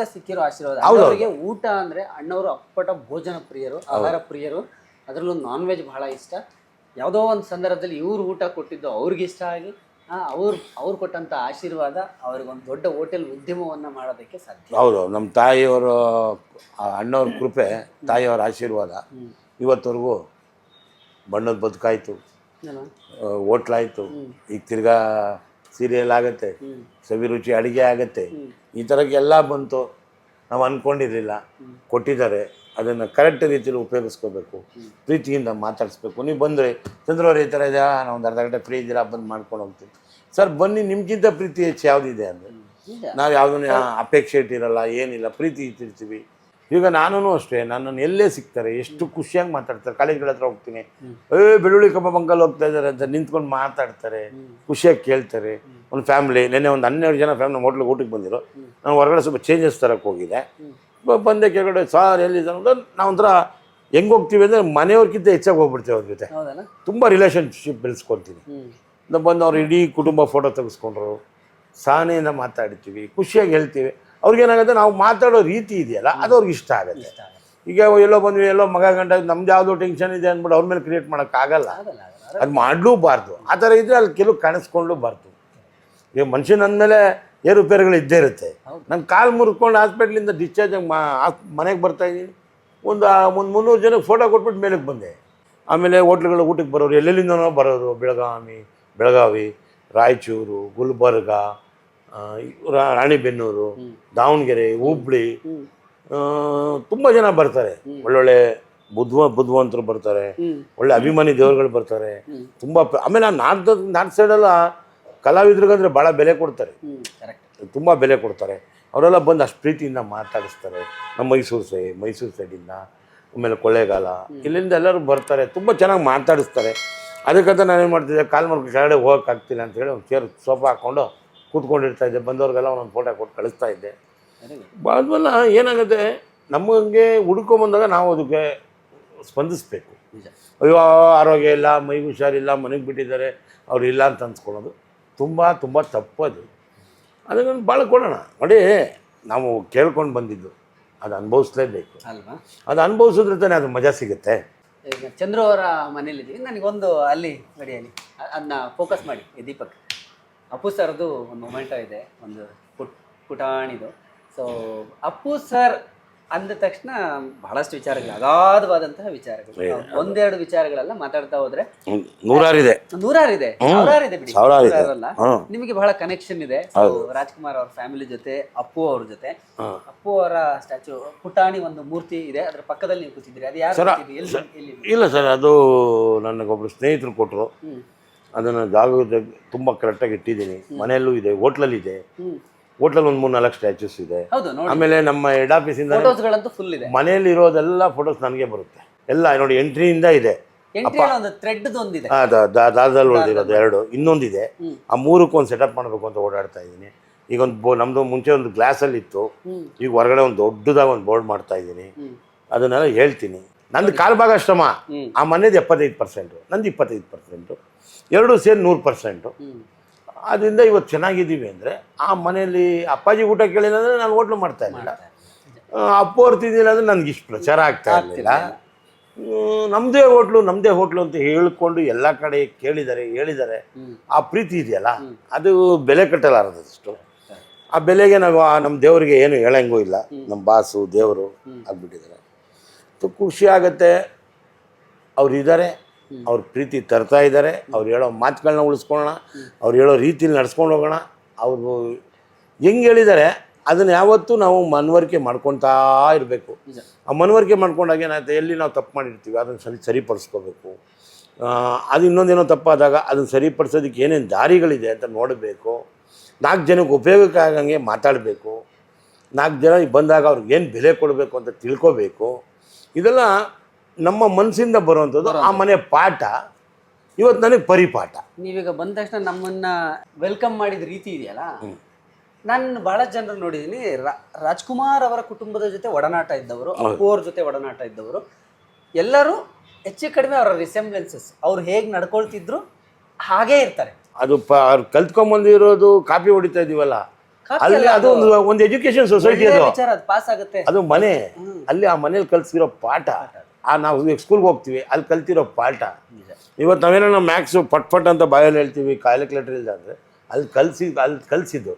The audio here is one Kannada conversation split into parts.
ಅಪ್ಪನಿಂದ ಸಿಕ್ಕಿರೋ ಆಶೀರ್ವಾದ. ಅವರಿಗೆ ಊಟ ಅಂದ್ರೆ ಅಣ್ಣವರು ಅಪ್ಪಟ ಭೋಜನ ಪ್ರಿಯರು, ಆಹಾರ ಪ್ರಿಯರು. ಅದರಲ್ಲೂ ನಾನ್ ವೆಜ್ ಬಹಳ ಇಷ್ಟ. ಯಾವುದೋ ಒಂದು ಸಂದರ್ಭದಲ್ಲಿ ಇವ್ರು ಊಟ ಕೊಟ್ಟಿದ್ದು ಅವ್ರಿಗೆ ಇಷ್ಟ ಆಗಿ ಅವ್ರು ಕೊಟ್ಟಂತ ಆಶೀರ್ವಾದ ಅವ್ರಿಗೊಂದು ದೊಡ್ಡ ಹೋಟೆಲ್ ಉದ್ಯಮವನ್ನ ಮಾಡೋದಕ್ಕೆ ಸಾಧ್ಯ. ಹೌದು, ನಮ್ಮ ತಾಯಿಯವರ ಅಣ್ಣವ್ರ ಕೃಪೆ, ತಾಯಿಯವರ ಆಶೀರ್ವಾದ ಇವತ್ತವರೆಗೂ ಬಣ್ಣದ ಬದುಕಾಯ್ತು, ಹೋಟ್ಲಾಯ್ತು, ಈಗ ತಿರ್ಗಾ ಸೀರಿಯಲ್ ಆಗತ್ತೆ, ಸವಿರುಚಿ ಅಡುಗೆ ಆಗತ್ತೆ, ಈ ಥರಕ್ಕೆಲ್ಲ ಬಂತು. ನಾವು ಅಂದ್ಕೊಂಡಿರಲಿಲ್ಲ, ಕೊಟ್ಟಿದ್ದಾರೆ. ಅದನ್ನು ಕರೆಕ್ಟ್ ರೀತಿಯಲ್ಲಿ ಉಪಯೋಗಿಸ್ಕೋಬೇಕು, ಪ್ರೀತಿಯಿಂದ ಮಾತಾಡಿಸ್ಬೇಕು. ನೀವು ಬಂದರೆ ಚಂದ್ರವ್ರು ಈ ಥರ ಇದೆಯಾ, ನಾವು ಒಂದು ಅರ್ಧ ಗಂಟೆ ಫ್ರೀ ಇದ್ದೀರಾ, ಬಂದು ಮಾಡ್ಕೊಂಡು ಹೋಗ್ತೀವಿ. ಸರ್ ಬನ್ನಿ, ನಿಮ್ಗಿಂತ ಪ್ರೀತಿ ಹೆಚ್ಚು ಯಾವುದಿದೆ ಅಂದರೆ ನಾವು ಯಾವುದನ್ನ ಅಪೇಕ್ಷೆ ಇಟ್ಟಿರಲ್ಲ, ಏನಿಲ್ಲ, ಪ್ರೀತಿ ಇಟ್ಟಿರ್ತೀವಿ. ಈಗ ನಾನು ಅಷ್ಟೇ, ನನ್ನನ್ನು ಎಲ್ಲೇ ಸಿಗ್ತಾರೆ ಎಷ್ಟು ಖುಷಿಯಾಗಿ ಮಾತಾಡ್ತಾರೆ. ಕಾಲೇಜ್ಗಳ ಹತ್ರ ಹೋಗ್ತೀನಿ, ಬೆಳ್ಳುಳ್ಳಿ ಕಬ್ಬ ಬಂಕಲ್ಲಿ ಹೋಗ್ತಾ ಇದ್ದಾರೆ ಅಂತ ನಿಂತ್ಕೊಂಡು ಮಾತಾಡ್ತಾರೆ, ಖುಷಿಯಾಗಿ ಕೇಳ್ತಾರೆ. ಒಂದು ಫ್ಯಾಮಿಲಿ ನೆನ್ನೆ ಒಂದು 12 ಜನ ಫ್ಯಾಮಿಲಿ ನಮ್ಮ ಹೋಟ್ಲಿಗೆ ಊಟಕ್ಕೆ ಬಂದಿರೋ. ನಾನು ಹೊರಗಡೆ ಸ್ವಲ್ಪ ಚೇಂಜಸ್ ತರಕ್ಕೆ ಹೋಗಿದೆ, ಬಂದೆ ಕೆಳಗಡೆ ಸಾರ್ ಎಲ್ಲಿದ್ದಾರೆ ಅಂತ. ನಾವು ಒಂಥರ ಹೆಂಗೆ ಹೋಗ್ತೀವಿ ಅಂದರೆ ಮನೆಯವ್ರಿಗಿಂತ ಹೆಚ್ಚಾಗಿ ಹೋಗ್ಬಿಡ್ತೀವಿ ಅವ್ರ ಜೊತೆ, ತುಂಬ ರಿಲೇಷನ್ಶಿಪ್ ಬೆಳೆಸ್ಕೊತೀನಿ. ಬಂದು ಅವ್ರು ಇಡೀ ಕುಟುಂಬ ಫೋಟೋ ತೆಗೆಸ್ಕೊಂಡ್ರು, ಸಹನೆಯಿಂದ ಮಾತಾಡ್ತೀವಿ, ಖುಷಿಯಾಗಿ ಹೇಳ್ತೀವಿ. ಅವ್ರಿಗೇನಾಗುತ್ತೆ, ನಾವು ಮಾತಾಡೋ ರೀತಿ ಇದೆಯಲ್ಲ ಅದು ಅವ್ರಿಗೆ ಇಷ್ಟ ಆಗುತ್ತೆ. ಈಗ ಎಲ್ಲೋ ಬಂದ್ವಿ, ಎಲ್ಲೋ ಮಗ ಗಂಟ ನಮ್ದು ಯಾವುದೋ ಟೆನ್ಷನ್ ಇದೆ ಅಂದ್ಬಿಟ್ಟು ಅವ್ರ ಮೇಲೆ ಕ್ರಿಯೇಟ್ ಮಾಡೋಕ್ಕಾಗಲ್ಲ, ಅದು ಮಾಡಲೂಬಾರ್ದು. ಆ ಥರ ಇದ್ದರೆ ಅಲ್ಲಿ ಕೆಲವು ಕಾಣಿಸ್ಕೊಳ್ಳಬಾರ್ದು. ಈಗ ಮನುಷ್ಯನ ಅಂದಮೇಲೆ ಏರುಪೇರುಗಳು ಇದ್ದೇ ಇರುತ್ತೆ. ನಾನು ಕಾಲು ಮುರ್ಕೊಂಡು ಹಾಸ್ಪಿಟ್ಲಿಂದ ಡಿಸ್ಚಾರ್ಜ್ ಮನೆಗೆ ಬರ್ತಾಯಿದ್ದೀನಿ, ಒಂದು 300 ಜನಕ್ಕೆ ಫೋಟೋ ಕೊಟ್ಬಿಟ್ಟು ಮೇಲಕ್ಕೆ ಬಂದೆ. ಆಮೇಲೆ ಹೋಟ್ಲುಗಳು ಊಟಕ್ಕೆ ಬರೋರು ಎಲ್ಲೆಲ್ಲಿಂದನೋ ಬರೋರು, ಬೆಳಗಾವಿ, ರಾಯಚೂರು, ಗುಲ್ಬರ್ಗ, ರಾಣಿಬೆನ್ನೂರು, ದಾವಣಗೆರೆ, ಹುಬ್ಳಿ, ತುಂಬ ಜನ ಬರ್ತಾರೆ. ಒಳ್ಳೊಳ್ಳೆ ಬುದ್ಧಿವಂತರು ಬರ್ತಾರೆ, ಒಳ್ಳೆ ಅಭಿಮಾನಿ ದೇವರುಗಳು ಬರ್ತಾರೆ ತುಂಬ. ಆಮೇಲೆ ನಾರ್ತ್ ಸೈಡೆಲ್ಲ ಕಲಾವಿದ್ರಿಗಂದ್ರೆ ಭಾಳ ಬೆಲೆ ಕೊಡ್ತಾರೆ, ತುಂಬ ಬೆಲೆ ಕೊಡ್ತಾರೆ. ಅವರೆಲ್ಲ ಬಂದು ಅಷ್ಟು ಪ್ರೀತಿಯಿಂದ ಮಾತಾಡಿಸ್ತಾರೆ. ನಮ್ಮ ಮೈಸೂರು ಸೈಡಿಂದ, ಆಮೇಲೆ ಕೊಳ್ಳೇಗಾಲ, ಇಲ್ಲಿಂದ ಎಲ್ಲರೂ ಬರ್ತಾರೆ, ತುಂಬ ಚೆನ್ನಾಗಿ ಮಾತಾಡಿಸ್ತಾರೆ. ಅದಕ್ಕಂತ ನಾನೇನು ಮಾಡ್ತಿದ್ದೆ, ಕಾಲು ಮಾರ್ಕ್ ಕೆಳಗಡೆ ಹೋಗೋಕ್ಕಾಗ್ತಿಲ್ಲ ಅಂತೇಳಿ ಒಂದು ಚೇರ್ ಸೋಫಾ ಹಾಕ್ಕೊಂಡು ಕೂತ್ಕೊಂಡಿರ್ತಾಯಿದ್ದೆ. ಬಂದವ್ರಿಗೆಲ್ಲ ಒಂದೊಂದು ಫೋಟೋ ಕೊಟ್ಟು ಕಳಿಸ್ತಾ ಇದ್ದೆ. ಆದ್ಮೇಲೆ ಏನಾಗುತ್ತೆ, ನಮಗೆ ಹುಡ್ಕೊಂಬಂದಾಗ ನಾವು ಅದಕ್ಕೆ ಸ್ಪಂದಿಸಬೇಕು. ಅಯ್ಯೋ ಆರೋಗ್ಯ ಇಲ್ಲ, ಮೈಗೆ ಹುಷಾರಿಲ್ಲ, ಮನೆಗೆ ಬಿಟ್ಟಿದ್ದಾರೆ, ಅವ್ರು ಇಲ್ಲ ಅಂತ ಅನ್ಸ್ಕೊಳ್ಳೋದು ತುಂಬ ತಪ್ಪದು. ಅದನ್ನು ಭಾಳ ಕೊಡೋಣ ನೋಡಿ, ನಾವು ಕೇಳ್ಕೊಂಡು ಬಂದಿದ್ದು ಅದು ಅನುಭವಿಸ್ಲೇಬೇಕು ಅಲ್ವಾ. ಅದು ಅನುಭವಿಸಿದ್ರೆ ತಾನೇ ಅದು ಮಜಾ ಸಿಗುತ್ತೆ. ಈಗ ಚಂದ್ರು ಅವರ ಮನೇಲಿದ್ದೀವಿ, ನನಗೊಂದು ಅಲ್ಲಿ ಗಡಿಯಲ್ಲಿ ಅದನ್ನ ಫೋಕಸ್ ಮಾಡಿ ದೀಪಕ್. ಅಪ್ಪು ಸರ್ದು ಒಂದು ಮೊಮೆಂಟೋ ಇದೆ, ಒಂದು ಪುಟಾಣಿದು. ಸೊ ಅಪ್ಪು ಸರ್ ಅಂದ ತಕ್ಷಣ ಬಹಳಷ್ಟು ವಿಚಾರಗಳು, ಅಗಾಧವಾದಂತಹ ವಿಚಾರಗಳು, ಒಂದೆರಡು ವಿಚಾರಗಳೆಲ್ಲ ಮಾತಾಡ್ತಾ ಹೋದ್ರೆ ನೂರಾರಿದೆ, ಸಾವಿರಾರಿದೆ ಬಿಡಿ. ನಿಮಗೆ ಬಹಳ ಕನೆಕ್ಷನ್ ಇದೆ ರಾಜ್ಕುಮಾರ್ ಅವ್ರ ಫ್ಯಾಮಿಲಿ ಜೊತೆ, ಅಪ್ಪು ಅವ್ರ ಜೊತೆ. ಅಪ್ಪು ಅವರ ಸ್ಟ್ಯಾಚು, ಪುಟಾಣಿ ಒಂದು ಮೂರ್ತಿ ಇದೆ, ಅದ್ರ ಪಕ್ಕದಲ್ಲಿ ನೀವು ಕೂತಿದ್ದೀರಿ. ಅದು ಯಾರು? ಇಲ್ಲ ಸರ್, ಅದು ನನಗೊಬ್ರು ಸ್ನೇಹಿತರು ಕೊಟ್ಟರು. ಅದನ್ನು ಜಾಗದ ತುಂಬ ಕರೆಕ್ಟಾಗಿ ಇಟ್ಟಿದ್ದೀನಿ. ಮನೆಯಲ್ಲೂ ಇದೆ, ಹೋಟ್ಲಲ್ಲಿದೆ. ಹೋಟ್ಲಲ್ಲಿ ಒಂದು 3-4 ಸ್ಟ್ಯಾಚ್ಯೂಸ್ ಇದೆ. ಆಮೇಲೆ ನಮ್ಮ ಹೆಡ್ ಆಫೀಸಿಂದ ಮನೆಯಲ್ಲಿ ಇರೋದೆಲ್ಲ ಫೋಟೋಸ್ ನನಗೆ ಬರುತ್ತೆ ಎಲ್ಲ. ನೋಡಿ, ಎಂಟ್ರಿಯಿಂದ ಇದೆ, ದಾರದಲ್ಲಿ ಉಳಿದಿರೋದು 2, ಇನ್ನೊಂದಿದೆ. ಆ 3ಕ್ಕೂ ಒಂದು ಸೆಟಪ್ ಮಾಡಬೇಕು ಅಂತ ಓಡಾಡ್ತಾ ಇದ್ದೀನಿ. ಈಗ ನಮ್ಮದು ಮುಂಚೆ ಒಂದು ಗ್ಲಾಸಲ್ಲಿ ಇತ್ತು, ಈಗ ಹೊರಗಡೆ ಒಂದು ದೊಡ್ಡದಾಗಿ ಒಂದು ಬೋರ್ಡ್ ಮಾಡ್ತಾ ಇದ್ದೀನಿ. ಅದನ್ನೆಲ್ಲ ಹೇಳ್ತೀನಿ. ನಂದು ಕಾಲು ಭಾಗ ಶ್ರಮ, ಆ ಮನೇದು 75%, ನಂದು 25%, ಎರಡೂ ಸೇರಿ 100%. ಅದರಿಂದ ಇವತ್ತು ಚೆನ್ನಾಗಿದ್ದೀವಿ ಅಂದರೆ ಆ ಮನೆಯಲ್ಲಿ ಅಪ್ಪಾಜಿ ಊಟ ಕೇಳಿಲ್ಲ ಅಂದರೆ ನಾನು ಹೋಟ್ಲು ಮಾಡ್ತಾ ಇರಲಿಲ್ಲ, ಅಪ್ಪು ಅವ್ರು ತಿಂದಿಲ್ಲ ಅಂದರೆ ನನಗೆ ಇಷ್ಟು ಪ್ರಚಾರ ಆಗ್ತಾ ಇರಲಿಲ್ಲ. ನಮ್ಮದೇ ಹೋಟ್ಲು ಅಂತ ಹೇಳ್ಕೊಂಡು ಎಲ್ಲ ಕಡೆ ಹೇಳಿದ್ದಾರೆ. ಆ ಪ್ರೀತಿ ಇದೆಯಲ್ಲ, ಅದು ಬೆಲೆ ಕಟ್ಟಲಾರದಷ್ಟು. ಆ ಬೆಲೆಗೆ ನಾವು ನಮ್ಮ ದೇವರಿಗೆ ಏನು ಹೇಳಂಗೂ ಇಲ್ಲ. ನಮ್ಮ ಬಾಸು ದೇವರು ಆಗಿಬಿಟ್ಟಿದ್ದಾರೆ. ಖುಷಿ ಆಗುತ್ತೆ, ಅವ್ರು ಇದ್ದಾರೆ, ಅವ್ರ ಪ್ರೀತಿ ತರ್ತಾ ಇದ್ದಾರೆ. ಅವ್ರು ಹೇಳೋ ಮಾತುಗಳನ್ನ ಉಳಿಸ್ಕೊಳ್ಳೋಣ, ಅವ್ರು ಹೇಳೋ ರೀತಿಲಿ ನಡ್ಸ್ಕೊಂಡು ಹೋಗೋಣ. ಅವರು ಹೆಂಗೆ ಹೇಳಿದ್ದಾರೆ ಅದನ್ನು ಯಾವತ್ತೂ ನಾವು ಮನವರಿಕೆ ಮಾಡ್ಕೊತಾ ಇರಬೇಕು. ಆ ಮನವರಿಕೆ ಮಾಡ್ಕೊಂಡಾಗ ಏನಾಗುತ್ತೆ, ಎಲ್ಲಿ ನಾವು ತಪ್ಪು ಮಾಡಿರ್ತೀವಿ ಅದನ್ನು ಸರಿಪಡಿಸ್ಕೋಬೇಕು. ಅದು ಇನ್ನೊಂದೇನೋ ತಪ್ಪಾದಾಗ ಅದನ್ನು ಸರಿಪಡಿಸೋದಕ್ಕೆ ಏನೇನು ದಾರಿಗಳಿದೆ ಅಂತ ನೋಡಬೇಕು. 4 ಜನಕ್ಕೆ ಉಪಯೋಗಕ್ಕಾಗಂಗೆ ಮಾತಾಡಬೇಕು. 4 ಜನ ಬಂದಾಗ ಅವ್ರಿಗೆ ಏನು ಬೆಲೆ ಕೊಡಬೇಕು ಅಂತ ತಿಳ್ಕೋಬೇಕು. ಇದೆಲ್ಲ ನಮ್ಮ ಮನಸ್ಸಿಂದ ಬರುವಂಥದ್ದು. ಆ ಮನೆ ಪಾಠ ಇವತ್ತು ನನಗೆ ಪರಿಪಾಠ. ನೀವೀಗ ಬಂದ ತಕ್ಷಣ ನಮ್ಮನ್ನ ವೆಲ್ಕಮ್ ಮಾಡಿದ ರೀತಿ ಇದೆಯಲ್ಲ, ನಾನು ಬಹಳ ಜನರು ನೋಡಿದ್ದೀನಿ. ರಾಜ್ಕುಮಾರ್ ಅವರ ಕುಟುಂಬದ ಜೊತೆ ಒಡನಾಟ ಇದ್ದವರು, ಅಪ್ಪು ಅವ್ರ ಜೊತೆ ಒಡನಾಟ ಇದ್ದವರು ಎಲ್ಲರೂ ಹೆಚ್ಚು ಕಡಿಮೆ ಅವರ ರಿಸೆಂಬ್ಲೆನ್ಸಸ್, ಅವ್ರು ಹೇಗೆ ನಡ್ಕೊಳ್ತಿದ್ರು ಹಾಗೇ ಇರ್ತಾರೆ. ಅದು ಅವ್ರು ಕಲ್ತ್ಕೊಂಬಂದಿರೋದು ಕಾಪಿ ಹೊಡಿತಾ ಇದೀವಲ್ಲ, ಅಲ್ಲಿ ಅದು ಒಂದು ಎಜುಕೇಶನ್ ಸೊಸೈಟಿ ಅದು ವಿಚಾರ, ಅದು ಪಾಸ್ ಆಗುತ್ತೆ. ಅದು ಮನೆ. ಅಲ್ಲಿ ಆ ಮನೇಲಿ ಕಲ್ಸಿರೋ ಪಾಠ, ನಾವು ಈಗ ಸ್ಕೂಲ್ಗೆ ಹೋಗ್ತೀವಿ ಅಲ್ಲಿ ಕಲ್ತಿರೋ ಪಾಠ. ಇವತ್ತು ನಾವೇನೋ ನಾವು ಮ್ಯಾಕ್ಸು ಪಟ್ ಅಂತ ಬಾಯಲ್ಲಿ ಹೇಳ್ತೀವಿ, ಕ್ಯಾಲ್ಕುಲೇಟರ್ ಇಲ್ಲ ಅಂದರೆ ಅಲ್ಲಿ ಕಲಿಸಿದ್ದು.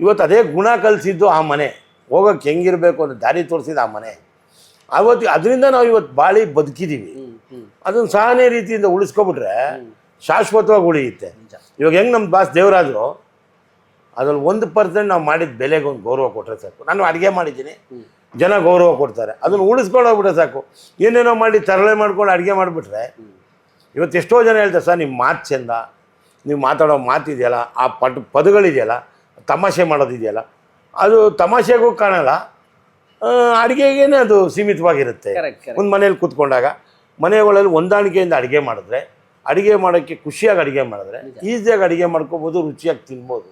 ಇವತ್ತು ಅದೇ ಗುಣ ಕಲಿಸಿದ್ದು ಆ ಮನೆ. ಹೋಗೋಕ್ಕೆ ಹೆಂಗಿರಬೇಕು ಅಂತ ದಾರಿ ತೋರಿಸಿದ್ದು ಆ ಮನೆ. ಅದರಿಂದ ನಾವು ಇವತ್ತು ಬಾಳಿ ಬದುಕಿದ್ದೀವಿ. ಅದನ್ನು ಸಹನೆ ರೀತಿಯಿಂದ ಉಳಿಸ್ಕೊಬಿಟ್ರೆ ಶಾಶ್ವತವಾಗಿ ಉಳಿಯುತ್ತೆ. ಇವಾಗ ಹೆಂಗೆ ನಮ್ಮ ಬಾಸ್ ದೇವರಾಜರು, ಅದ್ರಲ್ಲಿ 1% ನಾವು ಮಾಡಿದ ಬೆಲೆಗೆ ಒಂದು ಗೌರವ ಕೊಟ್ಟರೆ ಸಾಕು. ನಾನು ಅಡುಗೆ ಮಾಡಿದ್ದೀನಿ, ಜನ ಗೌರವ ಕೊಡ್ತಾರೆ, ಅದನ್ನು ಉಳಿಸ್ಕೊಂಡೋಗ್ಬಿಟ್ರೆ ಸಾಕು. ಏನೇನೋ ಮಾಡಿ ತರಲೆ ಮಾಡ್ಕೊಂಡು ಅಡುಗೆ ಮಾಡಿಬಿಟ್ರೆ ಇವತ್ತು ಎಷ್ಟೋ ಜನ ಹೇಳ್ತಾರೆ, ಸರ್ ನಿಮ್ಮ ಮಾತು ಚೆಂದ, ನೀವು ಮಾತಾಡೋ ಮಾತಿದೆಯಲ್ಲ, ಆ ಪದಗಳಿದೆಯಲ್ಲ, ತಮಾಷೆ ಮಾಡೋದಿದೆಯಲ್ಲ, ಅದು ತಮಾಷೆಗೂ ಕಾಣಲ್ಲ, ಅಡುಗೆಗೇ ಅದು ಸೀಮಿತವಾಗಿರುತ್ತೆ. ಒಂದು ಮನೇಲಿ ಕೂತ್ಕೊಂಡಾಗ ಮನೆಗಳಲ್ಲಿ ಹೊಂದಾಣಿಕೆಯಿಂದ ಅಡುಗೆ ಮಾಡಿದ್ರೆ, ಅಡುಗೆ ಮಾಡೋಕ್ಕೆ ಖುಷಿಯಾಗಿ ಅಡುಗೆ ಮಾಡಿದ್ರೆ ಈಸಿಯಾಗಿ ಅಡುಗೆ ಮಾಡ್ಕೋಬೋದು, ರುಚಿಯಾಗಿ ತಿನ್ಬೋದು.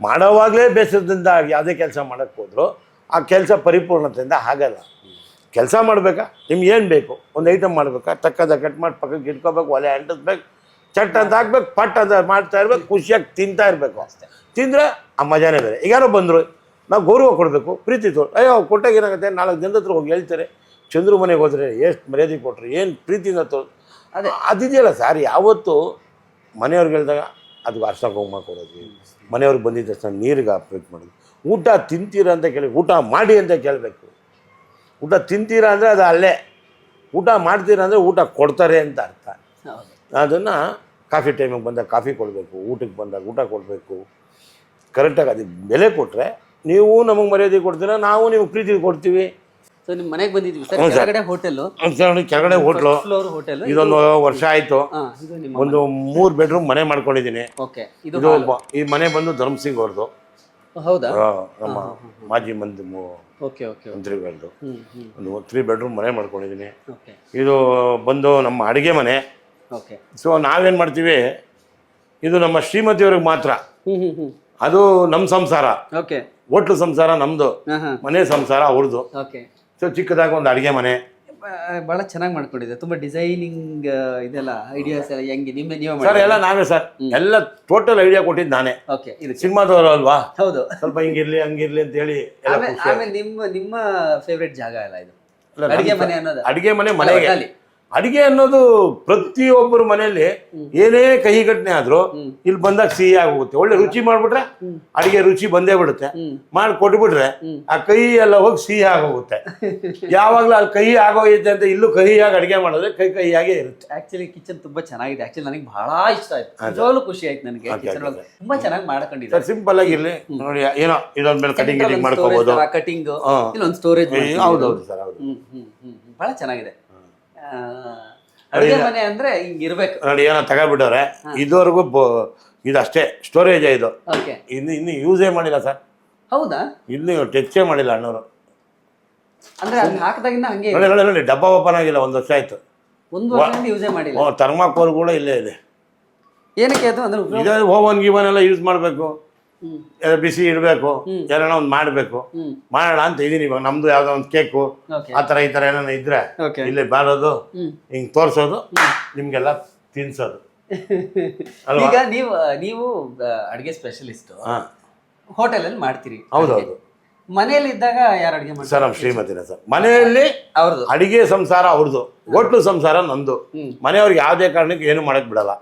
ಮಾಡೋವಾಗಲೇ ಬೇಸರದಿಂದ ಯಾವುದೇ ಕೆಲಸ ಮಾಡೋಕ್ಕೆ ಹೋದ್ರು ಆ ಕೆಲಸ ಪರಿಪೂರ್ಣತೆಯಿಂದ ಆಗಲ್ಲ. ಕೆಲಸ ಮಾಡಬೇಕಾ, ನಿಮ್ಗೆ ಏನು ಬೇಕು, ಒಂದು ಐಟಮ್ ಮಾಡಬೇಕಾ, ತಕ್ಕದ ಕಟ್ ಮಾಡಿ ಪಕ್ಕಕ್ಕೆ ಇಟ್ಕೋಬೇಕು, ಒಲೆ ಅಂಟಿಸ್ಬೇಕು, ಚಟ್ ಅಂತ ಹಾಕ್ಬೇಕು, ಪಟ್ ಅಂತ ಮಾಡ್ತಾ ಇರ್ಬೇಕು, ಖುಷಿಯಾಗಿ ತಿಂತಾ ಇರಬೇಕು. ತಿಂದರೆ ಆ ಮಜಾನೇ ಬೇರೆ. ಈಗ ಯಾರೋ ಬಂದರು, ನಾವು ಗೌರವ ಕೊಡಬೇಕು, ಪ್ರೀತಿ ಅಯ್ಯೋ ಕೊಟ್ಟಾಗ ಏನಾಗುತ್ತೆ, 4 ಜನದ ಹತ್ರ ಹೋಗಿ ಹೇಳ್ತಾರೆ, ಚಂದ್ರು ಮನೆಗೆ ಹೋದರೆ ಎಷ್ಟು ಮರ್ಯಾದೆ ಕೊಟ್ಟರು, ಏನು ಪ್ರೀತಿಯಿಂದ ಅದಿದೆಯಲ್ಲ ಸರ್. ಯಾವತ್ತು ಮನೆಯವ್ರಿಗೆ ಹೇಳಿದಾಗ ಅದು ಅರ್ಶನ ಕುಂಕುಮ ಕೊಡೋದು, ಮನೆಯವ್ರಿಗೆ ಬಂದಿದ್ದ ತಕ್ಷಣ ನೀರಿಗೆ ಹಾಕ್ಬೇಕು ಮಾಡೋದು, ಊಟ ತಿಂತೀರಾ ಅಂತ ಕೇಳಿ ಊಟ ಮಾಡಿ ಅಂತ ಕೇಳಬೇಕು. ಊಟ ತಿಂತೀರಾ ಅಂದರೆ ಅದು ಅಲ್ಲೇ, ಊಟ ಮಾಡ್ತೀರಾ ಅಂದರೆ ಊಟ ಕೊಡ್ತಾರೆ ಅಂತ ಅರ್ಥ. ಅದನ್ನು ಕಾಫಿ ಟೈಮಿಗೆ ಬಂದಾಗ ಕಾಫಿ ಕೊಡಬೇಕು, ಊಟಕ್ಕೆ ಬಂದಾಗ ಊಟ ಕೊಡಬೇಕು. ಕರೆಕ್ಟಾಗಿ ಅದಕ್ಕೆ ಬೆಲೆ ಕೊಟ್ಟರೆ ನೀವು ನಮಗೆ ಮರ್ಯಾದೆ ಕೊಡ್ತೀರಾ, ನಾವು ನಿಮ್ಗೆ ಪ್ರೀತಿ ಕೊಡ್ತೀವಿ. ಸೊ ನಿಮ್ಮ ಮನೆಗೆ ಬಂದಿದ್ವಿ ಸರ್, ಕೆಳಗಡೆ ಹೋಟೆಲು, ಕೆಳಗಡೆ ಹೋಟ್ಲು, ಫ್ಲೋರ್ ಹೋಟೆಲ್. ಇದೊಂದು ವರ್ಷ ಆಯಿತು. ಒಂದು 3 ಬೆಡ್ರೂಮ್ ಮನೆ ಮಾಡ್ಕೊಂಡಿದ್ದೀನಿ. ಓಕೆ, ಇದು ಈ ಮನೆ ಬಂದು ಧರ್ಮಸಿಂಗ್ ಅವ್ರದ್ದು. ಹೌದಾ? ನಮ್ಮ ಮಾಜಿ ಓಕೆ ಓಕೆ ಮಂತ್ರಿಗಳದ್ದು. ಒಂದು 3 ಬೆಡ್ರೂಮ್ ಮನೆ ಮಾಡ್ಕೊಂಡಿದ್ದೀನಿ. ಇದು ಬಂದು ನಮ್ಮ ಅಡುಗೆ ಮನೆ. ಓಕೆ. ಸೊ ನಾವೇನು ಮಾಡ್ತೀವಿ, ಇದು ನಮ್ಮ ಶ್ರೀಮತಿಯವ್ರಿಗೆ ಮಾತ್ರ, ಅದು ನಮ್ಮ ಸಂಸಾರ. ಓಕೆ. ಹೋಟ್ಲು ಸಂಸಾರ ನಮ್ಮದು, ಮನೆ ಸಂಸಾರ ಅವ್ರದ್ದು. ಓಕೆ. ಸೊ ಚಿಕ್ಕದಾಗಿ ಒಂದು ಅಡುಗೆ ಮನೆ. ಭಾಳ ಚೆನ್ನಾಗಿ ಮಾಡ್ಕೊಂಡಿದೆ, ತುಂಬ ಡಿಸೈನಿಂಗ್ ಇದೆಲ್ಲ ಐಡಿಯಾಸ್ ಎಲ್ಲ ಹೆಂಗೆ ನೀವೇ ಸರ್? ಎಲ್ಲ ನಾವೇ ಸರ್, ಎಲ್ಲ ಟೋಟಲ್ ಐಡಿಯಾ ಕೊಟ್ಟಿದ್ದು ನಾನೇ. ಓಕೆ. ಇದು ಸಿನಿಮಾದವರು ಅಲ್ವಾ? ಹೌದು. ಸ್ವಲ್ಪ ಹಿಂಗಿರ್ಲಿ ಹಂಗಿರ್ಲಿ ಅಂತ ಹೇಳಿ. ಆಮೇಲೆ ನಿಮ್ಮ ಫೇವ್ರೆಟ್ ಜಾಗ ಎಲ್ಲ ಇದು ಅಡುಗೆ ಮನೆ ಅನ್ನೋದು. ಅಡುಗೆ ಮನೆ ಮನೆಗೆ ಅಡುಗೆ ಅನ್ನೋದು ಪ್ರತಿಯೊಬ್ಬರ ಮನೆಯಲ್ಲಿ ಏನೇ ಕಹಿ ಘಟನೆ ಆದ್ರೂ ಇಲ್ಲಿ ಬಂದಾಗ ಸಿಹಿ ಆಗೋಗುತ್ತೆ. ಒಳ್ಳೆ ರುಚಿ ಮಾಡ್ಬಿಟ್ರೆ ಅಡುಗೆ ರುಚಿ ಬಂದೇ ಬಿಡುತ್ತೆ. ಮಾಡಿ ಕೊಟ್ಬಿಟ್ರೆ ಆ ಕಹಿ ಎಲ್ಲ ಹೋಗಿ ಸಿಹಿ ಆಗೋಗುತ್ತೆ. ಯಾವಾಗಲೂ ಅಲ್ಲಿ ಕಹಿ ಆಗೋಗುತ್ತೆ ಅಂತ ಇಲ್ಲೂ ಕಹಿಯಾಗಿ ಅಡುಗೆ ಮಾಡಿದ್ರೆ ಕಹಿಯಾಗೇ ಇರುತ್ತೆ. ಆಕ್ಚುಲಿ ಕಿಚನ್ ತುಂಬಾ ಚೆನ್ನಾಗಿದೆ. ಆಕ್ಚುಲಿ ನನಗೆ ಬಹಳ ಇಷ್ಟ ಆಯ್ತು, ನಿಜವಾಗ್ಲೂ ಖುಷಿ ಆಯ್ತು ನನಗೆ. ಕಿಚನ್ ತುಂಬಾ ಚೆನ್ನಾಗಿ ಮಾಡ್ಕೊಂಡಿದ್ದಾರೆ. ಸಿಂಪಲ್ ಆಗಿರ್ಲಿ ನೋಡಿ, ಏನೋ ಇದೊಂದ್ ಮೇಲೆ ಕಟಿಂಗ್ ಮಾಡ್ಕೋಬಹುದು, ಕಟಿಂಗ್ ಇಲ್ಲೊಂದು ಸ್ಟೋರೇಜ್. ಹೌದೌದು ಸರ್, ಹೌದು. ಬಹಳ ಚೆನ್ನಾಗಿದೆ. ಅಡುಗೆ ಮನೆ ಅಂದ್ರೆ ಹಿಂಗಿರ್ಬೇಕು ನೋಡಿ. ಏನೋ ತಗೊಬಿಟ್ಟವ್ರೆ, ಇದುವರೆಗೂ ಇದಷ್ಟೇ ಸ್ಟೋರೇಜ್. ಇದು ಇನ್ನು ಯೂಸೇ ಮಾಡಿಲ್ಲ ಸರ್. ಹೌದಾ? ಇನ್ನು ಟೆಚ್ಚೇ ಮಾಡಿಲ್ಲ ಅಣ್ಣವರು. ಅಂದ್ರೆ ಹಾಕಿದಾಗಿಂದ ಹಂಗೆ ನೋಡಿ ನೋಡಿ, ಡಬ್ಬ ಓಪನ್ ಆಗಿಲ್ಲ, 1 ವರ್ಷ ಆಯ್ತು. 1 ವರ್ಷದಿಂದ ಯೂಸೇ ಮಾಡಿಲ್ಲ. ಥರ್ಮಾಕೋಲ್ ಕೂಡ ಇಲ್ಲೇ ಇದೆ. ಏನಕ್ಕೆ ಅದು? ಅಂದ್ರೆ ಇದು ಓವನ್ ಗಿವನ್ ಎಲ್ಲ ಯೂಸ್ ಮಾಡಬೇಕು, ಬಿಸಿ ಇಡಬೇಕು, ಏನಾರ ಒಂದು ಮಾಡಬೇಕು, ಮಾಡೋಣ ಅಂತ ಇದೀನಿ. ಇವಾಗ ನಮ್ದು ಯಾವ್ದೋ ಒಂದು ಕೇಕು ಆ ಥರ ಈ ಥರ ಏನಾರ ಇದ್ರೆ ಇಲ್ಲಿ ಬಾರೋದು, ಹಿಂಗೆ ತೋರಿಸೋದು, ನಿಮ್ಗೆಲ್ಲ ತಿನ್ಸೋದು. ಈಗ ನೀವು ಅಡುಗೆ ಸ್ಪೆಷಲಿಸ್ಟ್, ಹೋಟೆಲಲ್ಲಿ ಮಾಡ್ತೀರಿ. ಹೌದೌದು. ಮನೆಯಲ್ಲಿ ಇದ್ದಾಗ ಯಾರು ಅಡುಗೆ ಮಾಡ್ತಾರೆ? ಸರ್ ನಮ್ಮ ಶ್ರೀಮತಿನ ಸರ್. ಮನೆಯಲ್ಲಿ ಅವ್ರದ್ದು ಅಡುಗೆ ಸಂಸಾರ ಅವ್ರದ್ದು, ಹೋಟ್ಲು ಸಂಸಾರ ನಂದು. ಮನೆಯವ್ರಿಗೆ ಯಾವುದೇ ಕಾರಣಕ್ಕೆ ಏನು ಮಾಡಕ್ ಬಿಡಲ್ಲ.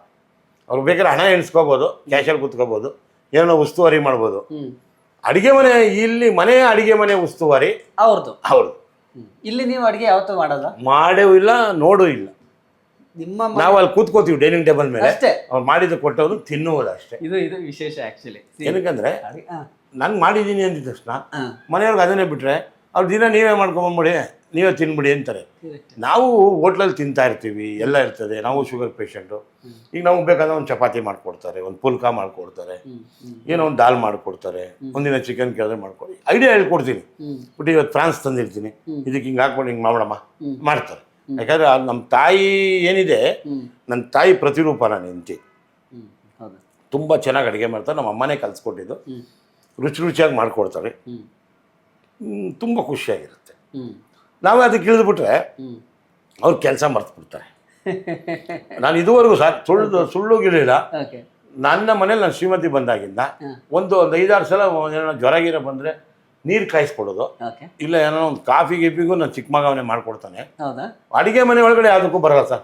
ಅವ್ರು ಬೇಕಾದ್ರೆ ಹಣ ಎಣಿಸ್ಕೋಬೋದು, ಕ್ಯಾಶಲ್ಲಿ ಕುತ್ಕೋಬೋದು, ಏನೋ ಉಸ್ತುವಾರಿ ಮಾಡ್ಬೋದು. ಅಡಿಗೆ ಮನೆ ಇಲ್ಲಿ ಮನೆಯ ಅಡಿಗೆ ಮನೆ ಉಸ್ತುವಾರಿ ಅವ್ರದ್ದು. ಇಲ್ಲಿ ನೀವು ಅಡಿಗೆ ಯಾವತ್ತೂ ಮಾಡಲ್ಲ? ಮಾಡೂ ಇಲ್ಲ, ನೋಡೂ ಇಲ್ಲ. ನಾವು ಅಲ್ಲಿ ಕೂತ್ಕೋತೀವಿ ಡೈನಿಂಗ್ ಟೇಬಲ್ ಮೇಲೆ, ಅವ್ರು ಮಾಡಿದ್ದು ಕೊಟ್ಟವರು ತಿನ್ನುವುದು ಅಷ್ಟೇ. ಇದು ವಿಶೇಷ ಆಕ್ಚುಲಿ. ಏನಕ್ಕಂದ್ರೆ ನಾನು ಮಾಡಿದ್ದೀನಿ ಅಂದಿದ ತಕ್ಷಣ ಮನೆಯವ್ರಿಗೆ ಅದನ್ನೇ ಬಿಟ್ರೆ ಅವ್ರು ದಿನ ನೀವೇ ಮಾಡ್ಕೊಂಬಂದ್ಬಿಡಿ, ನೀವೇ ತಿನ್ಬಿಡಿ ಅಂತಾರೆ. ನಾವು ಹೋಟ್ಲಲ್ಲಿ ತಿಂತಾ ಇರ್ತೀವಿ, ಎಲ್ಲ ಇರ್ತದೆ. ನಾವು ಶುಗರ್ ಪೇಷಂಟು. ಈಗ ನಮಗೆ ಬೇಕಾದ್ರೆ ಒಂದು ಚಪಾತಿ ಮಾಡಿಕೊಡ್ತಾರೆ, ಒಂದು ಪುಲ್ಕ ಮಾಡಿಕೊಡ್ತಾರೆ, ಏನೋ ಒಂದು ದಾಲ್ ಮಾಡಿಕೊಡ್ತಾರೆ, ಒಂದಿನ ಚಿಕನ್ ಕೇಳಿದ್ರೆ ಮಾಡ್ಕೊಡಿ. ಐಡಿಯಾ ಹೇಳ್ಕೊಡ್ತೀನಿ. ಬಟ್ ಇವತ್ತು ಫ್ರಾನ್ಸ್ ತಂದಿರ್ತೀನಿ, ಇದಕ್ಕೆ ಹಿಂಗೆ ಹಾಕ್ಕೊಂಡು ಹಿಂಗೆ ಮಾಡೋಣ ಮಾಡ್ತಾರೆ. ಯಾಕಂದರೆ ನಮ್ಮ ತಾಯಿ ಏನಿದೆ, ನನ್ನ ತಾಯಿ ಪ್ರತಿರೂಪ ನಾನು ಹೆಂಡತಿ. ತುಂಬ ಚೆನ್ನಾಗಿ ಅಡುಗೆ ಮಾಡ್ತಾರೆ. ನಮ್ಮ ಅಮ್ಮನೇ ಕಲಿಸ್ಕೊಟ್ಟಿದ್ದು. ರುಚಿಯಾಗಿ ಮಾಡಿಕೊಡ್ತಾರೆ, ತುಂಬ ಖುಷಿಯಾಗಿರುತ್ತೆ. ನಾವೇ ಅದಕ್ಕೆ ಇಳಿದ್ಬಿಟ್ರೆ ಅವ್ರು ಕೆಲಸ ಮರ್ತು ಬಿಡ್ತಾರೆ. ನಾನು ಇದುವರೆಗೂ ಸರ್ ಸುಳ್ಳು ಗಿಳಿಲ್ಲ, ನನ್ನ ಮನೇಲಿ ನನ್ನ ಶ್ರೀಮತಿ ಬಂದಾಗಿಂದ ಒಂದು 5-6 ಸಲ ಏನೋ ಜ್ವರ ಗಿರ ಬಂದರೆ ನೀರು ಕಾಯಿಸ್ಕೊಡೋದು, ಓಕೆ, ಇಲ್ಲ ಏನೋ ಒಂದು ಕಾಫಿ ಗಿಫಿಗೂ ನನ್ನ ಚಿಕ್ಕ ಮಗ ಅವನೇ ಮಾಡ್ಕೊಡ್ತಾನೆ. ಹೌದಾ? ಅಡುಗೆ ಮನೆ ಒಳಗಡೆ ಯಾವುದಕ್ಕೂ ಬರಲ್ಲ ಸರ್.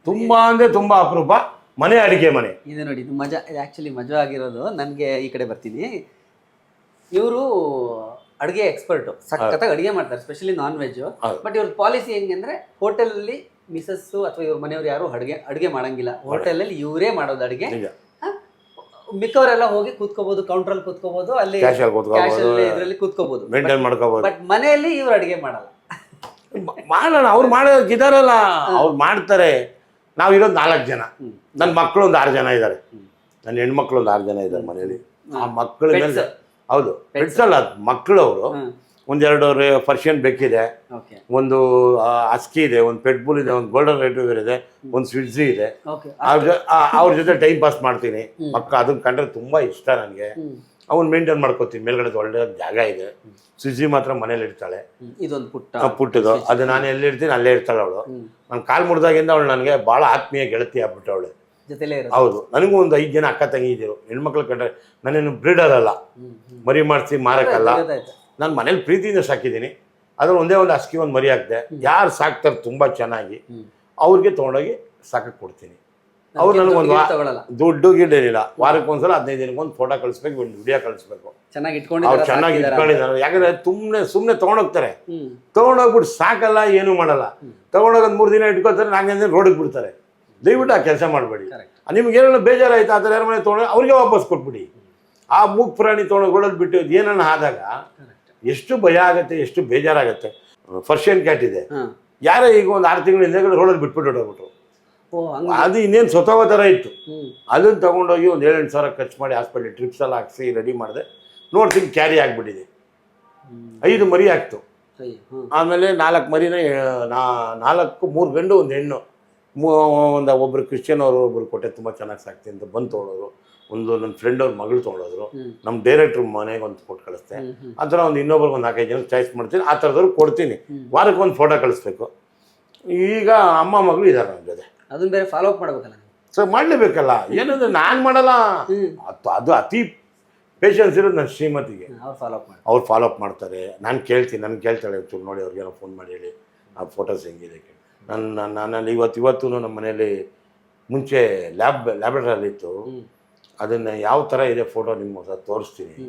ತುಂಬ ಅಂದರೆ ತುಂಬ ಅಪರೂಪ ಮನೆ ಅಡುಗೆ ಮನೆ. ಇದು ನೋಡಿ, ಇದು ಮಜಾ, ಇದು ಆ್ಯಕ್ಚುಲಿ ಮಜಾ ಆಗಿರೋದು. ನನಗೆ ಈ ಕಡೆ ಬರ್ತೀನಿ, ಇವರು ಅಡುಗೆ ಎಕ್ಸ್ಪರ್ಟು, ಸಖತ್ತಾಗಿ ಅಡುಗೆ ಮಾಡ್ತಾರೆ, ಸ್ಪೆಷಲಿ ನಾನ್ ವೆಜ್ಜು. ಬಟ್ ಇವ್ರ ಪಾಲಿಸಿ ಹೆಂಗೆ ಅಂದರೆ, ಹೋಟೆಲಲ್ಲಿ ಮಿಸಸ್ಸು ಅಥವಾ ಇವ್ರ ಮನೆಯವ್ರು ಯಾರು ಅಡುಗೆ ಮಾಡಂಗಿಲ್ಲ. ಹೋಟೆಲಲ್ಲಿ ಇವರೇ ಮಾಡೋದು ಅಡುಗೆ. ಮಿಕ್ಕವರೆಲ್ಲ ಹೋಗಿ ಕೂತ್ಕೋಬಹುದು, ಕೌಂಟ್ರಲ್ಲಿ ಕೂತ್ಕೋಬಹುದು, ಅಲ್ಲಿ ಇದರಲ್ಲಿ ಕೂತ್ಕೋಬಹುದು, ಮೇಂಟೈನ್ ಮಾಡ್ಕೋಬಹುದು. ಬಟ್ ಮನೆಯಲ್ಲಿ ಇವ್ರು ಅಡುಗೆ ಮಾಡಲ್ಲ. ಮಾಡೋಣ, ಅವ್ರು ಮಾಡೋದಿದಾರಲ್ಲ, ಅವ್ರು ಮಾಡ್ತಾರೆ. ನಾವಿರೋದು 4 ಜನ. ನನ್ನ ಮಕ್ಕಳು ಒಂದು 6 ಜನ ಇದ್ದಾರೆ. ನನ್ನ ಹೆಣ್ಮಕ್ಳು ಒಂದು 6 ಜನ ಇದ್ದಾರೆ ಮನೇಲಿ. ಆ ಮಕ್ಕಳ ಮೇಲೆ ಹೌದು ಪೆಟ್ಸ್ ಅಲ್ಲ, ಮಕ್ಕಳು. ಅವರು ಒಂದೆರಡು ಪರ್ಷಿಯನ್ ಬೆಕ್ಕಿದೆ, ಒಂದು ಹಸ್ಕಿ ಇದೆ, ಒಂದು ಪೆಟ್ ಬುಲ್ ಇದೆ, ಒಂದು ಗೋಲ್ಡನ್ ರೆಟ್ರೀವರ್ ಇದೆ, ಒಂದು ಸ್ವಿಟ್ಜಿ ಇದೆ. ಅವ್ರ ಜೊತೆ ಟೈಮ್ ಪಾಸ್ ಮಾಡ್ತೀನಿ. ಅದನ್ನ ಕಂಡ್ರೆ ತುಂಬ ಇಷ್ಟ ನನಗೆ. ಅವ್ನು ಮೇಂಟೈನ್ ಮಾಡ್ಕೋತೀನಿ. ಮೇಲ್ಗಡೆ ಒಳ್ಳೆ ಜಾಗ ಇದೆ. ಸ್ವಿಜಿ ಮಾತ್ರ ಮನೇಲಿ ಇರ್ತಾಳೆ, ಇದೊಂದು ಪುಟ್ಟದು. ಅದು ನಾನು ಎಲ್ಲಿ ಇರ್ತೀನಿ ಅಲ್ಲೇ ಇರ್ತಾಳೆ ಅವಳು. ನಾನು ಕಾಲು ಮುರಿದಾಗಿಂದ ಅವಳು ನನಗೆ ಭಾಳ ಆತ್ಮೀಯ ಗೆಳತಿ ಆಗ್ಬಿಟ್ಟವಳೆ. ಹೌದು, ನನಗೂ ಒಂದು 5 ಜನ ಅಕ್ಕ ತಂಗಿ ಇದ್ದರು. ಹೆಣ್ಮಕ್ಳು ಕಂಡ್ರೆ ನಾನೇನು ಬ್ರೀಡರ್ ಅಲ್ಲ, ಮರಿ ಮಾಡಿಸಿ ಮಾರಕ್ಕಲ್ಲ. ನಾನು ಮನೇಲಿ ಪ್ರೀತಿಯಿಂದ ಸಾಕಿದ್ದೀನಿ. ಅದ್ರಲ್ಲಿ ಒಂದೇ ಒಂದು ಹಸ್ಕಿ ಒಂದು ಮರಿ ಹಾಕ್ದೆ. ಯಾರು ಸಾಕ್ತಾರೆ ತುಂಬ ಚೆನ್ನಾಗಿ ಅವ್ರಿಗೆ ತೊಗೊಂಡೋಗಿ ಸಾಕಕ್ಕೆ ಕೊಡ್ತೀನಿ. ಅವ್ರು ನನಗೊಂದು ದುಡ್ಡು ಗಿಡ್ಡೇನಿಲ್ಲ. ವಾರಕ್ಕೊಂದ್ಸಲ 15 ದಿನಕ್ಕೊಂದು ಫೋಟೋ ಕಳಿಸ್ಬೇಕು, ಒಂದು ವಿಡಿಯೋ ಕಳಿಸ್ಬೇಕು. ಅವ್ರು ಚೆನ್ನಾಗಿ ಇಟ್ಕೊಂಡಿದ್ದಾರೆ. ಯಾಕಂದ್ರೆ ಸುಮ್ಮನೆ ತೊಗೊಂಡೋಗ್ತಾರೆ, ತೊಗೊಂಡೋಗ್ಬಿಟ್ಟು ಸಾಕಲ್ಲ, ಏನೂ ಮಾಡಲ್ಲ. ತೊಗೊಂಡೋಗೋದು 3 ದಿನ ಇಟ್ಕೊತಾರೆ, 4 ದಿನ ರೋಡಿಗೆ ಬಿಡ್ತಾರೆ. ದಯವಿಟ್ಟು ಆ ಕೆಲಸ ಮಾಡಬೇಡಿ. ನಿಮ್ಗೆ ಏನಾದ್ರು ಬೇಜಾರಾಯ್ತು ಆ ಥರ ಯಾರ ಮನೆ ತೊಗೊಂಡು ಅವ್ರಿಗೆ ವಾಪಸ್ ಕೊಟ್ಬಿಡಿ. ಆ ಮೂಗ್ ಪ್ರಾಣಿ ತೊಗೊಂಡೋಗೋದು ಬಿಟ್ಟು ಏನನ್ನ ಆದಾಗ ಎಷ್ಟು ಭಯ ಆಗುತ್ತೆ, ಎಷ್ಟು ಬೇಜಾರಾಗುತ್ತೆ. ಪರ್ಷಿಯನ್ ಕ್ಯಾಟ್ ಇದೆ, ಯಾರೋ ಈಗ ಒಂದು 6 ತಿಂಗಳ ಹಿಂದೆ ರೋಡಲ್ಲಿ ಬಿಟ್ಬಿಟ್ಟು ಹೊಟ್ಟೋಗ್ಬಿಟ್ರು. ಅದು ಇನ್ನೇನು ಸ್ವತಃ ಥರ ಇತ್ತು. ಅದನ್ನು ತೊಗೊಂಡೋಗಿ ಒಂದು 7-8 ಸಾವಿರ ಖರ್ಚು ಮಾಡಿ ಹಾಸ್ಪಿಟ್ಲಿಗೆ ಟ್ರಿಪ್ಸ್ ಎಲ್ಲ ಹಾಕ್ಸಿ ರೆಡಿ ಮಾಡಿದೆ. ನೋಡ್ತೀನಿ ಕ್ಯಾರಿ ಆಗಿಬಿಟ್ಟಿದೆ. 5 ಮರಿ ಆಗ್ತು. ಆಮೇಲೆ 4 ಮರಿನ 3 ಗಂಡು 1 ಹೆಣ್ಣು. ಒಬ್ಬರು ಕ್ರಿಶ್ಚಿಯನ್ ಅವರು ಒಬ್ಬರು ಕೊಟ್ಟೆ, ತುಂಬ ಚೆನ್ನಾಗಿ ಸಾಕ್ತೀನಿ ಅಂತ ಬಂದು ತೊಗೊಳೋರು. ಒಂದು ನನ್ನ ಫ್ರೆಂಡ್ ಅವ್ರ ಮಗಳು ತೊಗೊಳೋದ್ರು. ನಮ್ಮ ಡೈರೆಕ್ಟ್ರ್ ಮನೆಗೆ ಒಂದು ಕೊಟ್ಟು ಕಳಿಸ್ತೆ. ಆ ಥರ ಒಂದು ಇನ್ನೊಬ್ರಿಗೆ ಒಂದು 4-5 ಜನಕ್ಕೆ ಚಾಯ್ಸ್ ಮಾಡ್ತೀನಿ. ಆ ಥರದವ್ರು ಕೊಡ್ತೀನಿ. ವಾರಕ್ಕೆ ಒಂದು ಫೋಟೋ ಕಳಿಸ್ಬೇಕು. ಈಗ ಅಮ್ಮ ಮಗಳು ಇದ್ದಾರೆ ನನ್ನ ಜೊತೆ. ಅದನ್ನ ಬೇರೆ ಫಾಲೋ ಅಪ್ ಮಾಡಬೇಕಲ್ಲ ಸರ್. ಮಾಡಲೇಬೇಕಲ್ಲ, ಏನಂದ್ರೆ ನಾನು ಮಾಡಲ್ಲ. ಅದು ಅತಿ ಪೇಷನ್ಸ್ ಇರೋದು ನನ್ನ ಶ್ರೀಮತಿಗೆ. ಅವ್ರು ಫಾಲೋ ಅಪ್ ಮಾಡ್ತಾರೆ. ನಾನು ಕೇಳ್ತೀನಿ, ನನಗೆ ಕೇಳ್ತಾಳೆ, ಚೂರು ನೋಡಿ ಅವ್ರಿಗೇನೋ ಫೋನ್ ಮಾಡಿ ಹೇಳಿ ಆ ಫೋಟೋಸ್ ಹೆಂಗಿದೆ. ನನ್ನಲ್ಲಿ ಇವತ್ತು ನಮ್ಮ ಮನೆಯಲ್ಲಿ ಮುಂಚೆ ಲ್ಯಾಬ್ರೇಟರಿ ಇತ್ತು. ಅದನ್ನು ಯಾವ ಥರ ಇದೆ ಫೋಟೋ ನಿಮ್ಗೆ ತೋರಿಸ್ತೀನಿ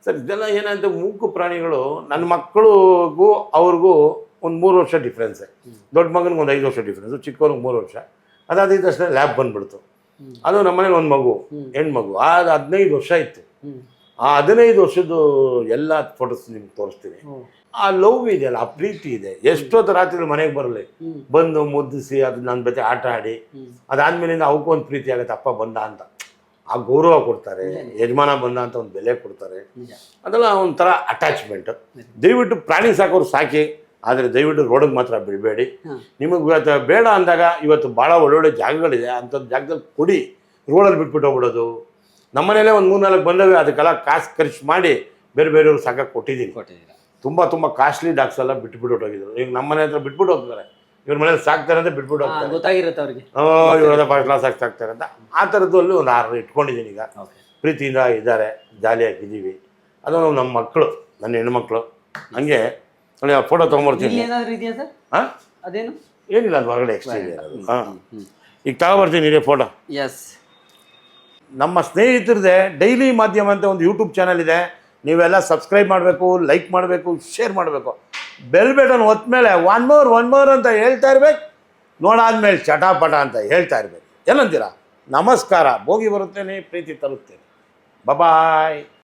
ಸರ್. ಇದೆಲ್ಲ ಏನಂತ ಮೂಕು ಪ್ರಾಣಿಗಳು. ನನ್ನ ಮಕ್ಕಳಿಗೂ ಅವ್ರಿಗೂ ಒಂದು 3 ವರ್ಷ ಡಿಫ್ರೆನ್ಸೆ. ದೊಡ್ಡ ಮಗನಿಗೆ ಒಂದು 5 ವರ್ಷ ಡಿಫ್ರೆನ್ಸು, ಚಿಕ್ಕವ್ರಿಗೆ 3 ವರ್ಷ. ಅದಾದ ತಕ್ಷಣ ಲ್ಯಾಬ್ ಬಂದುಬಿಡ್ತು. ಅದು ನಮ್ಮ ಮನೇಲಿ ಒಂದು ಮಗು, ಹೆಣ್ಮಗು. ಅದು 15 ವರ್ಷ ಇತ್ತು. ಆ 15 ವರ್ಷದ್ದು ಎಲ್ಲ ಫೋಟೋಸ್ ನಿಮ್ಗೆ ತೋರಿಸ್ತೀನಿ. ಆ ಲವ್ ಇದೆಯಲ್ಲ, ಆ ಪ್ರೀತಿ ಇದೆ. ಎಷ್ಟೊತ್ತು ರಾತ್ರಿ ಮನೆಗೆ ಬರಲಿ, ಬಂದು ಮುದ್ದಿಸಿ ಅದು ನನ್ನ ಜೊತೆ ಆಟ ಆಡಿ, ಅದಾದ್ಮೇಲಿಂದ ಅವಕ್ಕೂ ಒಂದು ಪ್ರೀತಿ ಆಗುತ್ತೆ. ಅಪ್ಪ ಬಂದ ಅಂತ ಆ ಗೌರವ ಕೊಡ್ತಾರೆ, ಯಜಮಾನ ಬಂದ ಅಂತ ಒಂದು ಬೆಲೆ ಕೊಡ್ತಾರೆ. ಅದೆಲ್ಲ ಒಂಥರ ಅಟ್ಯಾಚ್ಮೆಂಟ್. ದಯವಿಟ್ಟು ಪ್ರಾಣಿ ಸಾಕೋರು ಸಾಕಿ, ಆದರೆ ದಯವಿಟ್ಟು ರೋಡಿಗೆ ಮಾತ್ರ ಬಿಡಬೇಡಿ. ನಿಮಗೆ ಇವತ್ತು ಬೇಡ ಅಂದಾಗ ಇವತ್ತು ಭಾಳ ಒಳ್ಳೊಳ್ಳೆ ಜಾಗಗಳಿದೆ, ಅಂಥದ್ದು ಜಾಗದಲ್ಲಿ ಕೊಡಿ. ರೋಡಲ್ಲಿ ಬಿಟ್ಬಿಟ್ಟು ಹೋಗ್ಬಿಡೋದು. ನಮ್ಮನೇಲೇ ಒಂದು 3-4 ಬಂದವೆ. ಅದಕ್ಕೆಲ್ಲ ಕಾಸು ಖರ್ಚು ಮಾಡಿ ಬೇರೆ ಬೇರೆಯವ್ರು ಸಾಕಕ್ಕೆ ಕೊಟ್ಟಿದ್ದೀನಿ. ತುಂಬ ಕಾಸ್ಟ್ಲಿ ಡಾಗ್ಸ್ ಎಲ್ಲ ಬಿಟ್ಬಿಟ್ಟು ಹೋಗಿದ್ರು. ಈಗ ನಮ್ಮ ಮನೆ ಹತ್ರ ಬಿಟ್ಬಿಟ್ಟು ಹೋಗ್ತಾರೆ. ಇವ್ರ ಮನೇಲಿ ಸಾಕ್ತಾರೆ ಅಂತ ಬಿಟ್ಬಿಟ್ಟು ಹೋಗ್ತಾರೆ. ಗೊತ್ತಾಗಿರುತ್ತೆ ಅವ್ರಿಗೆ, ಇವ್ರದ ಫಸ್ಟ್ ಕ್ಲಾಸ್ ಸಾಕ್ತಾರೆ ಅಂತ. ಆ ಥರದ್ದು ಅಲ್ಲಿ ಒಂದು 6 ಇಟ್ಕೊಂಡಿದ್ದೀನಿ. ಈಗ ಪ್ರೀತಿಯಿಂದ ಇದ್ದಾರೆ, ಜಾಲಿಯಾಗಿದ್ದೀವಿ. ಅದು ನಮ್ಮ ಮಕ್ಕಳು, ನನ್ನ ಹೆಣ್ಮಕ್ಳು. ಹಂಗೆ ನೋಡಿ ಆ ಫೋಟೋ ತೊಗೊಂಬರ್ತೀನಿ. ಹಾಂ, ಅದೇನು ಏನಿಲ್ಲ, ಅದು ಹೊರಗಡೆ ಎಕ್ಸ್ಟ್ರಾ ಇದೆ. ಹಾಂ, ಈಗ ತಗೊಬರ್ತೀನಿ ಇದೇ ಫೋಟೋ. ಎಸ್, ನಮ್ಮ ಸ್ನೇಹಿತರದೇ ಡೈಲಿ ಮಾಧ್ಯಮ ಅಂತ ಒಂದು ಯೂಟ್ಯೂಬ್ ಚಾನಲ್ ಇದೆ. ನೀವೆಲ್ಲ ಸಬ್ಸ್ಕ್ರೈಬ್ ಮಾಡಬೇಕು, ಲೈಕ್ ಮಾಡಬೇಕು, ಶೇರ್ ಮಾಡಬೇಕು. ಬೆಲ್ ಬಟನ್ ಒತ್ತ ಮೇಲೆ ಒನ್ ಮೋರ್ ಅಂತ ಹೇಳ್ತಾ ಇರ್ಬೇಕು. ನೋಡಾದ್ಮೇಲೆ ಚಟಾಪಟ ಅಂತ ಹೇಳ್ತಾ ಇರ್ಬೇಕು. ಏನಂತೀರಾ? ನಮಸ್ಕಾರ. ಭೋಗಿ ಬರುತ್ತೇನೆ, ಪ್ರೀತಿ ತರುತ್ತೇನೆ. ಬಾಯ್.